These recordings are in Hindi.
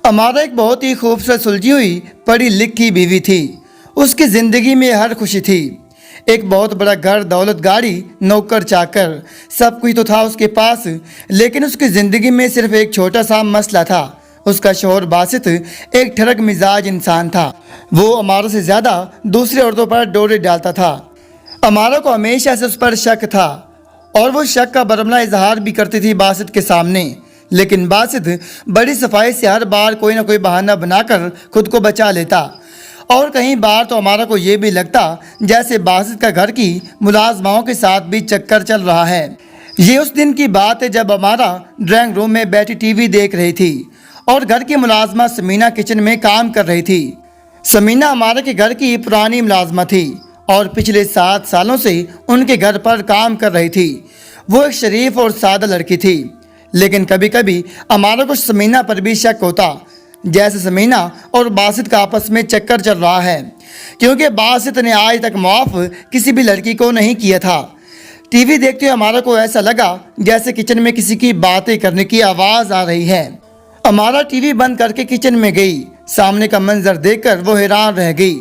अमारा एक बहुत ही खूबसूरत सुलझी हुई पढ़ी लिखी बीवी थी। उसकी ज़िंदगी में हर खुशी थी। एक बहुत बड़ा घर, दौलत, गाड़ी, नौकर चाकर, सब कुछ तो था उसके पास। लेकिन उसकी ज़िंदगी में सिर्फ एक छोटा सा मसला था। उसका शौहर बासित एक ठरक मिजाज इंसान था। वो अमारा से ज़्यादा दूसरी औरतों पर डोरे डालता था। अमारा को हमेशा से उस पर शक था और वो शक का बरमला इजहार भी करती थी बासित के सामने। लेकिन बासित बड़ी सफाई से हर बार कोई ना कोई बहाना बनाकर खुद को बचा लेता और कई बार तो हमारा को ये भी लगता जैसे बासित का घर की मुलाजमाओं के साथ भी चक्कर चल रहा है। ये उस दिन की बात है जब हमारा ड्राइंग रूम में बैठी टीवी देख रही थी और घर की मुलाजमा समीना किचन में काम कर रही थी। समीना हमारे के घर की पुरानी मुलाजमा थी और पिछले 7 सालों से उनके घर पर काम कर रही थी। वो एक शरीफ और सादा लड़की थी। लेकिन कभी कभी हमारा को समीना पर भी शक होता जैसे समीना और बासित का आपस में चक्कर चल रहा है, क्योंकि बासित ने आज तक माफ़ किसी भी लड़की को नहीं किया था। टीवी देखते हुए हमारा को ऐसा लगा जैसे किचन में किसी की बातें करने की आवाज़ आ रही है। हमारा टीवी बंद करके किचन में गई। सामने का मंजर देखकर वो हैरान रह गई।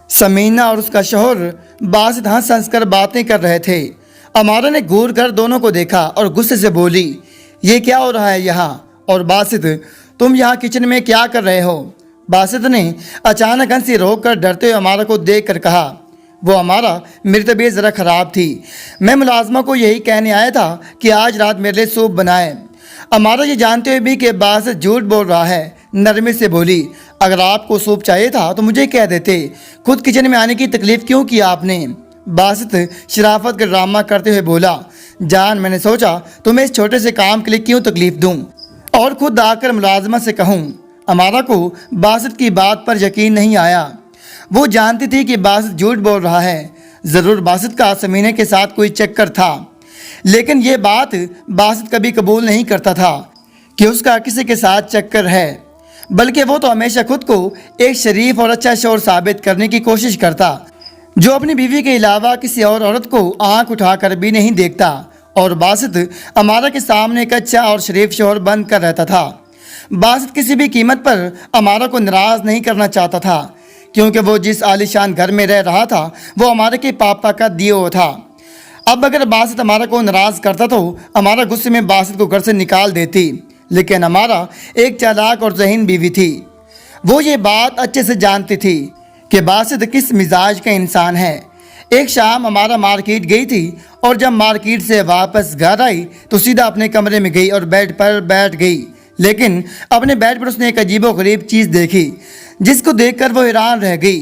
समीना और उसका शौहर बासित हंस हंस कर बातें कर रहे थे। हमारा ने घूर कर दोनों को देखा और गुस्से से बोली, ये क्या हो रहा है यहाँ? और बासित, तुम यहाँ किचन में क्या कर रहे हो? बासित ने अचानक हंसी रोक कर डरते हुए हमारा को देख कर कहा, वो हमारा, मेरी तबीयत ज़रा ख़राब थी। मैं मुलाजमा को यही कहने आया था कि आज रात मेरे लिए सूप बनाए। हमारा ये जानते हुए भी कि बासित झूठ बोल रहा है, नरमी से बोली, अगर आपको सूप चाहिए था तो मुझे कह देते, खुद किचन में आने की तकलीफ़ क्यों की आपने? बासित शराफत का ड्रामा करते हुए बोला, जान, मैंने सोचा तुम्हें इस छोटे से काम के लिए क्यों तकलीफ़ दूं और खुद आकर मुलाजमा से कहूं। हमारा को बासित की बात पर यकीन नहीं आया। वो जानती थी कि बासित झूठ बोल रहा है। ज़रूर बासित का समीने के साथ कोई चक्कर था, लेकिन ये बात बासित कभी कबूल नहीं करता था कि उसका किसी के साथ चक्कर है, बल्कि वो तो हमेशा खुद को एक शरीफ और अच्छा शौहर साबित करने की कोशिश करता जो अपनी बीवी के अलावा किसी और औरत को आंख उठाकर भी नहीं देखता। और बासित हमारा के सामने एक अच्छा और शरीफ शौहर बनकर कर रहता था। बासित किसी भी कीमत पर हमारा को नाराज़ नहीं करना चाहता था, क्योंकि वो जिस आलीशान घर में रह रहा था वो हमारे के पापा का दिया हुआ था। अब अगर बासित हमारा को नाराज़ करता तो हमारा गुस्से में बासित को घर से निकाल देती। लेकिन हमारा एक चालाक और ज़हीन बीवी थी। वो ये बात अच्छे से जानती थी कि बासित किस मिजाज का इंसान है। एक शाम हमारा मार्केट गई थी और जब मार्केट से वापस घर आई तो सीधा अपने कमरे में गई और बेड पर बैठ गई। लेकिन अपने बेड पर उसने एक अजीबोगरीब चीज़ देखी जिसको देखकर वो हैरान रह गई।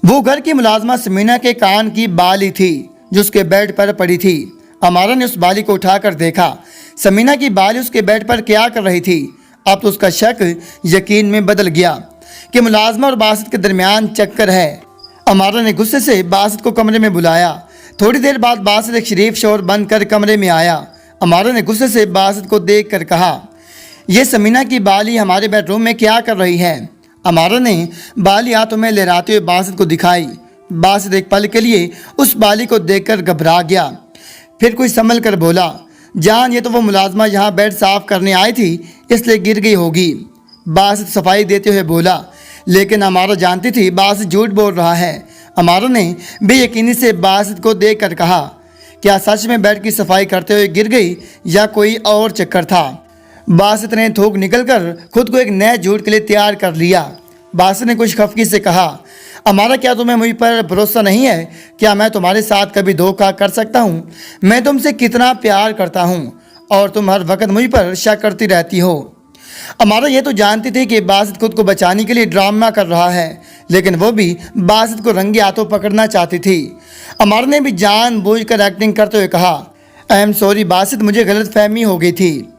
वो घर की मुलाजमा समीना के कान की बाली थी जो उसके बेड पर पड़ी थी। हमारा ने उस बाली को उठाकर देखा। समीना की बाली उसके बेड पर क्या कर रही थी। अब तो उसका शक यकीन में बदल गया कि मुलाजमा और बासित के दरमियान चक्कर है। हमारा ने गुस्से से बासित को कमरे में बुलाया। थोड़ी देर बाद बासित एक शरीफ शौहर बनकर कमरे में आया। हमारा ने गुस्से से बासित को देख कर कहा, यह समीना की बाली हमारे बेडरूम में क्या कर रही है? हमारा ने बाली हाथों में लहराते हुए बासित को दिखाई। बासित एक पल के लिए उस बाली को देखकर घबरा गया, फिर कोई संभल कर बोला, जान, ये तो वो मुलाजमा यहाँ बेड साफ करने आई थी, इसलिए गिर गई होगी। बासित सफाई देते हुए बोला। लेकिन हमारा जानती थी बासित झूठ बोल रहा है। हमारा ने बेयकीनी से बासित को देख कर कहा, क्या सच में बेड की सफाई करते हुए गिर गई या कोई और चक्कर था? बासित ने थूक निकल कर खुद को एक नए झूठ के लिए तैयार कर लिया। बासित ने कुछ खफगी से कहा, हमारा, क्या तुम्हें मुझ पर भरोसा नहीं है? क्या मैं तुम्हारे साथ कभी धोखा कर सकता हूँ? मैं तुमसे कितना प्यार करता हूँ और तुम हर वक्त मुझ पर शक करती रहती हो। हमारा ये तो जानती थी कि बासित खुद को बचाने के लिए ड्रामा कर रहा है, लेकिन वो भी बासित को रंगे हाथों पकड़ना चाहती थी। हमारा ने भी जानबूझकर एक्टिंग करते हुए कहा, आई एम सॉरी बासित, मुझे गलतफहमी हो गई थी,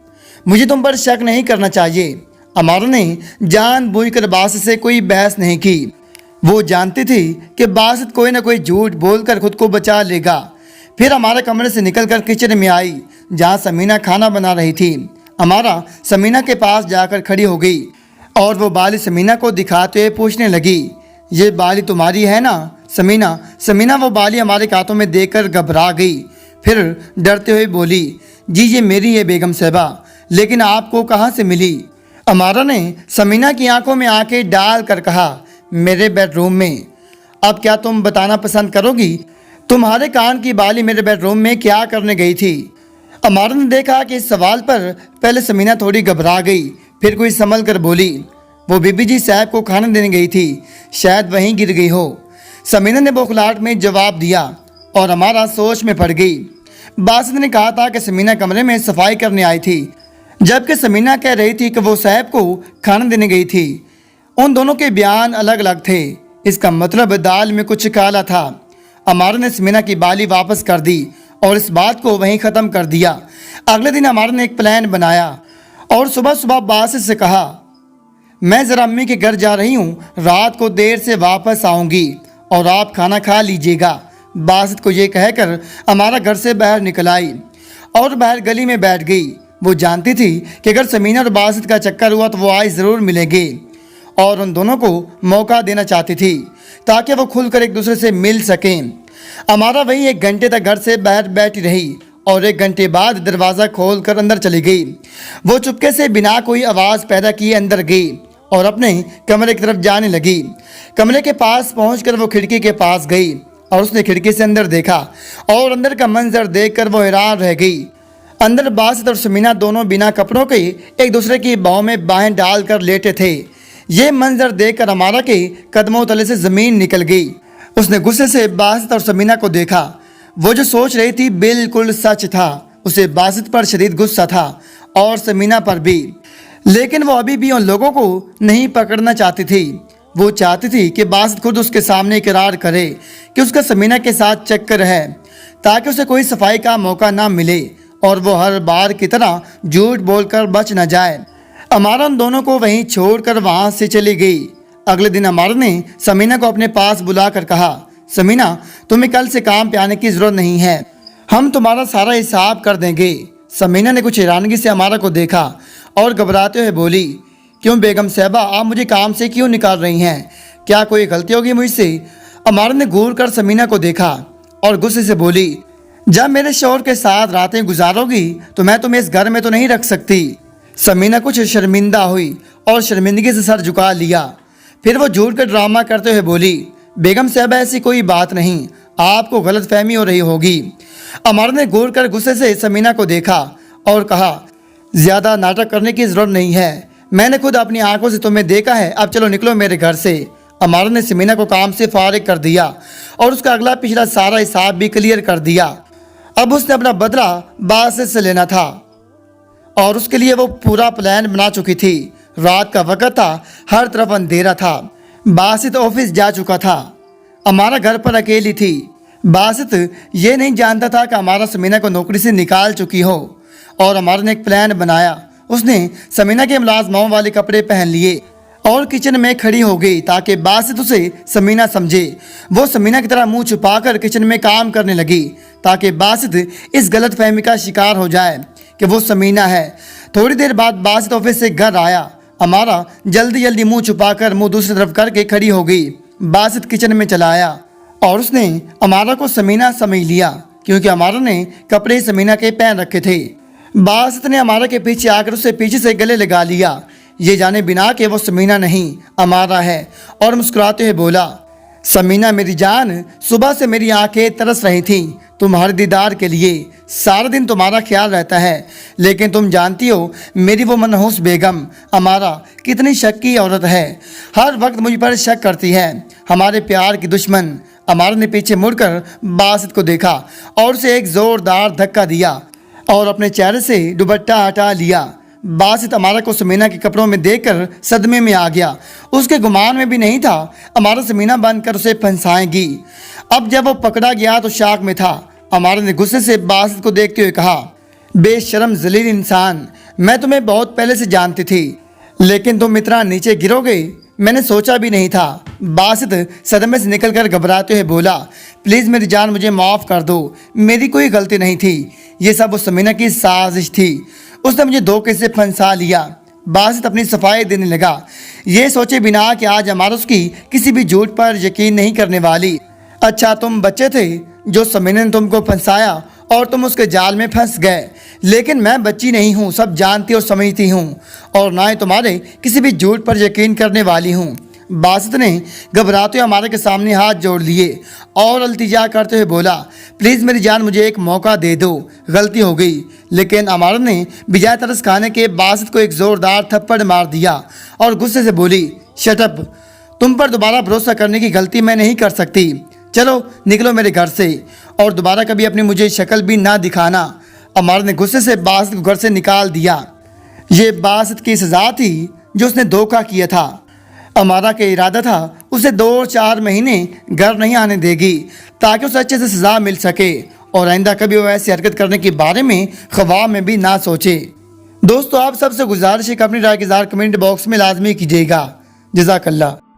मुझे तुम पर शक नहीं करना चाहिए। हमारा ने जानबूझकर बासित से कोई बहस नहीं की। वो जानती थी कि बासित कोई ना कोई झूठ बोलकर खुद को बचा लेगा। फिर हमारे कमरे से निकलकर किचन में आई जहाँ समीना खाना बना रही थी। हमारा समीना के पास जाकर खड़ी हो गई और वो बाली समीना को दिखाते हुए पूछने लगी, ये बाली तुम्हारी है ना? समीना वो बाली हमारे हाथों में देखकर घबरा गई, फिर डरते हुए बोली, जी ये मेरी है बेगम साहबा, लेकिन आपको कहाँ से मिली? अमारा ने समीना की आंखों में आंखें डाल कर कहा, मेरे बेडरूम में। अब क्या तुम बताना पसंद करोगी तुम्हारे कान की बाली मेरे बेडरूम में क्या करने गई थी? अमारा ने देखा कि इस सवाल पर पहले समीना थोड़ी घबरा गई, फिर कोई संभल कर बोली, वो बीबी जी साहब को खाना देने गई थी, शायद वहीं गिर गई हो। समीना ने बौखलाहट में जवाब दिया और अमारा सोच में पड़ गई। बासित ने कहा था कि समीना कमरे में सफाई करने आई थी, जबकि समीना कह रही थी कि वो साहब को खाना देने गई थी। उन दोनों के बयान अलग अलग थे। इसका मतलब दाल में कुछ काला था। अमारा ने समीना की बाली वापस कर दी और इस बात को वहीं ख़त्म कर दिया। अगले दिन अमारा ने एक प्लान बनाया और सुबह सुबह बासित से कहा, मैं ज़रा अम्मी के घर जा रही हूँ, रात को देर से वापस आऊँगी और आप खाना खा लीजिएगा। बासित को ये कहकर अमारा घर से बाहर निकल आई और बाहर गली में बैठ गई। वो जानती थी कि अगर समीना और बासित का चक्कर हुआ तो वो आज ज़रूर मिलेंगे और उन दोनों को मौका देना चाहती थी ताकि वो खुलकर एक दूसरे से मिल सकें। अमारा वही 1 घंटे तक घर से बाहर बैठी रही और 1 घंटे बाद दरवाज़ा खोलकर अंदर चली गई। वो चुपके से बिना कोई आवाज़ पैदा किए अंदर गई और अपने कमरे की तरफ जाने लगी। कमरे के पास पहुंचकर वो खिड़की के पास गई और उसने खिड़की से अंदर देखा और अंदर का मंजर देखकर वो हैरान रह गई। अंदर बासित और समीना दोनों बिना कपड़ों के एक दूसरे की बाहों में बाहें डालकर लेटे थे। ये मंजर देखकर अमारा के कदमों तले से ज़मीन निकल गई। उसने गुस्से से बासित और समीना को देखा। वो जो सोच रही थी बिल्कुल सच था। उसे बासित पर शदीद गुस्सा था और समीना पर भी, लेकिन वो अभी भी उन लोगों को नहीं पकड़ना चाहती थी। वो चाहती थी कि बासित खुद उसके सामने इकरार करे कि उसका समीना के साथ चक्कर है, ताकि उसे कोई सफाई का मौका ना मिले और वो हर बार की तरह झूठ बोलकर बच न जाए। अमारा उन दोनों को वहीं छोड़कर वहाँ से चली गई। अगले दिन अमारा ने समीना को अपने पास बुलाकर कहा, समीना, तुम्हें कल से काम पे आने की ज़रूरत नहीं है, हम तुम्हारा सारा हिसाब कर देंगे। समीना ने कुछ हैरानगी से अमारा को देखा और घबराते हुए बोली, क्यों बेगम साहबा, आप मुझे काम से क्यों निकाल रही हैं? क्या कोई गलती होगी मुझसे? अमारा ने घूर कर समीना को देखा और गुस्से से बोली, जब मेरे शौहर के साथ रातें गुजारोगी तो मैं तुम्हें इस घर में तो नहीं रख सकती। समीना कुछ शर्मिंदा हुई और शर्मिंदगी से सर झुका लिया। फिर वो झूठ कर ड्रामा करते हुए बोली, बेगम साहबा, ऐसी कोई बात नहीं, आपको गलतफहमी हो रही होगी। अमारा ने घूर कर गुस्से से समीना को देखा और कहा, ज़्यादा नाटक करने की ज़रूरत नहीं है, मैंने खुद अपनी आंखों से तुम्हें देखा है, अब चलो निकलो मेरे घर से। अमारा ने समीना को काम से फारिग कर दिया और उसका अगला पिछला सारा हिसाब भी क्लियर कर दिया। अब उसने अपना बदला बासित से लेना था और उसके लिए वो पूरा प्लान बना चुकी थी। रात का वक्त था, हर तरफ अंधेरा था। बासित ऑफिस जा चुका था। अमारा घर पर अकेली थी। बासित ये नहीं जानता था कि अमारा समीना को नौकरी से निकाल चुकी हो और अमारा ने एक प्लान बनाया। उसने समीना के मुलाजमाओं वाले कपड़े पहन लिए और किचन में खड़ी हो गई ताकि बासित उसे समीना समझे। वो समीना की तरह मुंह छुपाकर किचन में काम करने लगी ताकि बासित इस गलत फहमी का शिकार हो जाए कि वो समीना है। थोड़ी देर बाद बासित ऑफिस से घर आया। अमारा जल्दी जल्दी मुंह छुपाकर मुंह दूसरी तरफ करके खड़ी हो गई। बासित किचन में चला आया और उसने अमारा को समीना समझ लिया क्योंकि अमारा ने कपड़े समीना के पहन रखे थे। बासित ने अमारा के पीछे आकर उसे पीछे से गले लगा लिया, ये जाने बिना कि वो समीना नहीं अमारा है, और मुस्कुराते हुए बोला, समीना मेरी जान, सुबह से मेरी आंखें तरस रही थीं तुम्हारे दीदार के लिए। सारा दिन तुम्हारा ख्याल रहता है, लेकिन तुम जानती हो मेरी वो मनहूस बेगम अमारा कितनी शक की औरत है। हर वक्त मुझ पर शक करती है, हमारे प्यार की दुश्मन। अमारा ने पीछे मुड़कर बासित को देखा और उसे एक ज़ोरदार धक्का दिया और अपने चेहरे से दुपट्टा हटा लिया। बासित अमारा को समीना के कपड़ों में देखकर सदमे में आ गया। उसके गुमान में भी नहीं था अमारा समीना बनकर उसे फंसाएगी। अब जब वो पकड़ा गया तो शाक में था। अमारा ने गुस्से से बासित को देखते हुए कहा, बेशर्म जलील इंसान, मैं तुम्हें बहुत पहले से जानती थी, लेकिन तुम इतना नीचे गिरोगे मैंने सोचा भी नहीं था। बासित सदमे से निकलकर घबराते हुए बोला, प्लीज़ मेरी जान, मुझे माफ़ कर दो, मेरी कोई गलती नहीं थी, ये सब उस समीना की साजिश थी, उसने मुझे धोखे से फंसा लिया। बासित अपनी सफाई देने लगा, ये सोचे बिना कि आज अमारा उसकी किसी भी झूठ पर यकीन नहीं करने वाली। अच्छा तुम बच्चे थे जो समीना ने तुमको फंसाया और तुम उसके जाल में फंस गए। लेकिन मैं बच्ची नहीं हूँ, सब जानती और समझती हूँ, और ना ही तुम्हारे किसी भी झूठ पर यकीन करने वाली हूँ। बासित ने घबराते हुए अमारा के सामने हाथ जोड़ लिए और अल्तिजा करते हुए बोला, प्लीज़ मेरी जान, मुझे एक मौका दे दो, गलती हो गई। लेकिन अमारा ने बजाय तरस खाने के बासित को एक ज़ोरदार थप्पड़ मार दिया और गुस्से से बोली, शट अप, तुम पर दोबारा भरोसा करने की गलती मैं नहीं कर सकती। चलो निकलो मेरे घर से, और दोबारा कभी अपनी मुझे शक्ल भी ना दिखाना। अमारा ने गुस्से से बासित को घर से निकाल दिया। ये बासित की सज़ा थी जो उसने धोखा किया था। अमारा का इरादा था उसे 2 और 4 महीने घर नहीं आने देगी ताकि उसे अच्छे से सज़ा मिल सके और आइंदा कभी वो ऐसी हरकत करने के बारे में ख्वाब में भी ना सोचे। दोस्तों, आप सबसे गुजारिश है कि अपनी राय के इज़हार कमेंट बॉक्स में लाजमी कीजिएगा। जज़ाकल्लाह।